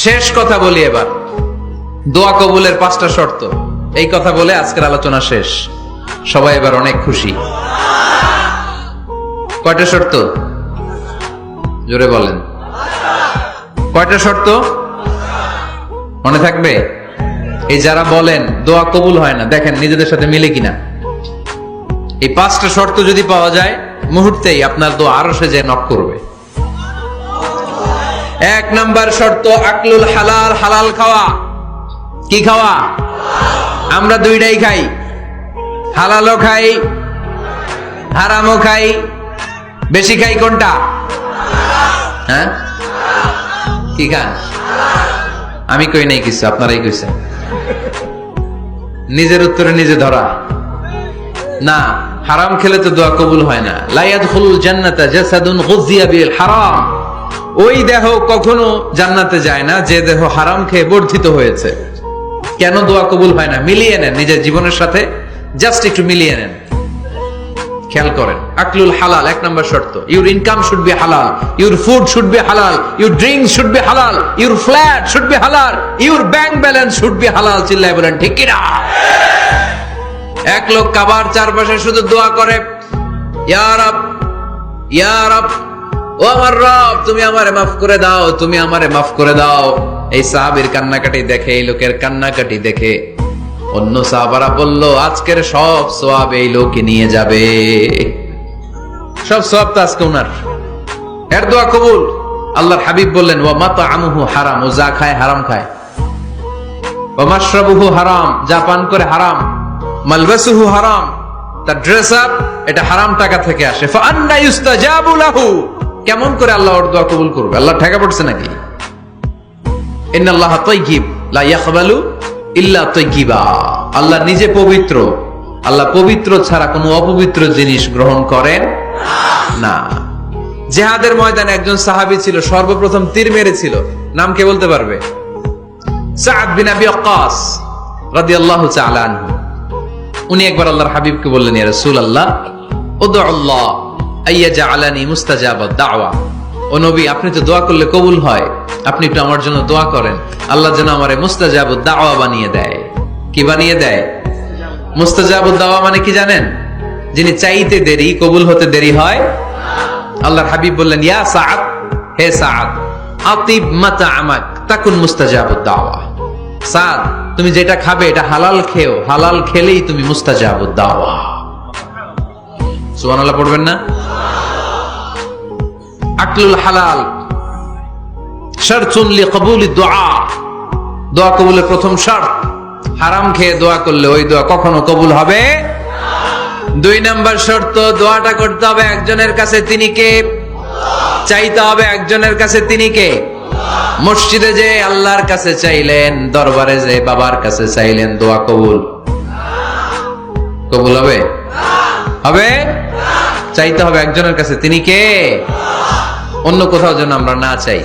শেষ কথা বলি এবার, দোয়া কবুলের 5টা শর্ত। এই কথা বলে আজকের আলোচনা শেষ। সবাই এবার অনেক খুশি। কয়টা শর্ত? জোরে বলেন। কয়টা শর্ত মনে থাকবে? এই যারা বলেন দোয়া কবুল হয় না, দেখেন নিজেদের সাথে মিলে কিনা। এই 5টা শর্ত যদি পাওয়া যায়, মুহূর্তেই আপনার দোয়া আরশে যে নক করবে। 1 নাম্বার শর্ত আকলুল হালাল, হালাল খাওয়া। কি খাওয়া? আমরা দুইটাই খাই, হালালও খাই হারামও খাই। বেশি খাই কোনটা? হ্যাঁ, কি খান? আমি কই নাই কিছু, আপনারাই কইছেন। নিজের উত্তরে নিজে ধরা না। হারাম খেলে তো দোয়া কবুল হয় না। লা ইয়াদখুলুল জান্নাতা জাসাদুন গুযিয়া বিল হারাম। ওই দেহ কখনো জান্নাতে যায় না যে দেহ হারাম খেয়ে বর্ধিত হয়েছে। কেন দোয়া কবুল হয় না? মিলিয়ে নেন নিজের জীবনের সাথে, জাস্ট একটু মিলিয়ে নেন, খেয়াল করেন। আকলুল হালাল 1 নাম্বার শর্ত। ইউর ইনকাম শুড বি হালাল, ইউর ফুড শুড বি হালাল, ইউর ড্রিঙ্কস শুড বি হালাল, ইউর ফ্ল্যাট শুড বি হালাল, your bank balance should be হালাল। চিল্লায় বলেন ঠিক কিনা? এক লোক কাবার চারপাশে শুধু দোয়া করে, ইয়া রব, ইয়া রব, ও আমার রব, তুমি আমারে মাফ করে দাও, তুমি আমারে মাফ করে দাও। এই সাহাবীর কান্নাকাটি দেখে, এই লোকের কান্নাকাটি দেখে অন্য সাহাবারা বলল, আজকের সব সওয়াব এই লোকে নিয়ে যাবে। সব সওয়াব তো আজকে উনার। এর দোয়া কবুল। আল্লাহর হাবিব বললেন, ওয়া মাতআমুহু হারাম, ও যা খায় হারাম খায়। ওয়া মাশরাবুহু হারাম, যা পান করে হারাম। মালবাসুহু হারাম, তার ড্রেস আপ এটা হারাম টাকা থেকে আসে। ফা আন্না ইউস্তাজাবু লাহু, কেমন করে আল্লাহ ওর দোয়া কবুল করবে? আল্লাহ ঠেকা পড়ছে নাকি? ইন্নাল্লাহা তাইয়্যিব লা ইয়াকবালু ইল্লা তাইয়্যিবা। আল্লাহ নিজে পবিত্র, আল্লাহ পবিত্র ছাড়া কোনো অপবিত্র জিনিস গ্রহণ করেন না। জিহাদের ময়দানে একজন সাহাবী ছিল, সর্বপ্রথম তীর মেরেছিল। নাম কে বলতে পারবে? সাদ বিন আবি ওয়াক্কাস রাদিয়াল্লাহু তাআলা আনহু। উনি একবার আল্লাহর হাবিবকে বললেন, ইয়া রাসূলুল্লাহ, উদউ আল্লাহ আইয়াজআলানি মুস্তাজাবাদ দাওয়া। ও নবী, আপনি তো দোয়া করলে কবুল হয়, আপনি একটু আমার জন্য দোয়া করেন, আল্লাহ যেন আমারে মুস্তাজাবুদ দাওয়া বানিয়ে দেয়। কি বানিয়ে দেয়? মুস্তাজাবুদ দাওয়া মানে কি জানেন? যিনি চাইতে দেরি, কবুল হতে দেরি হয়। আল্লাহর হাবিব বললেন, ইয়া সাআদ, হে সাআদ, আতিব মাতআমাক তাকুন মুস্তাজাবুদ দাওয়া। সাদ, তুমি যেটা খাবে এটা হালাল খেও, হালাল খেলেই তুমি মুস্তাজাবুদ দাওয়া। সুবহানাল্লাহ পড়বেন না? আকলুল হালাল শারতুন লিকবুলিদ দুআ, দোয়া কবুলের প্রথম শর্ত। হারাম খেয়ে দোয়া করলে ওই দোয়া কখনো কবুল হবে না। 2 নাম্বার শর্ত, দোয়াটা করতে হবে একজনের কাছে, তিনি কে? চাইতে হবে একজনের কাছে, তিনি কে? মসজিদে যে আল্লাহর কাছে চাইলেন, দরবারে যে বাবার কাছে চাইলেন, দোয়া কবুল কবুল হবে? হবে? চাইতে হবে একজনের কাছে, তিনি কে? অন্য কোথাও যেন আমরা না চাই।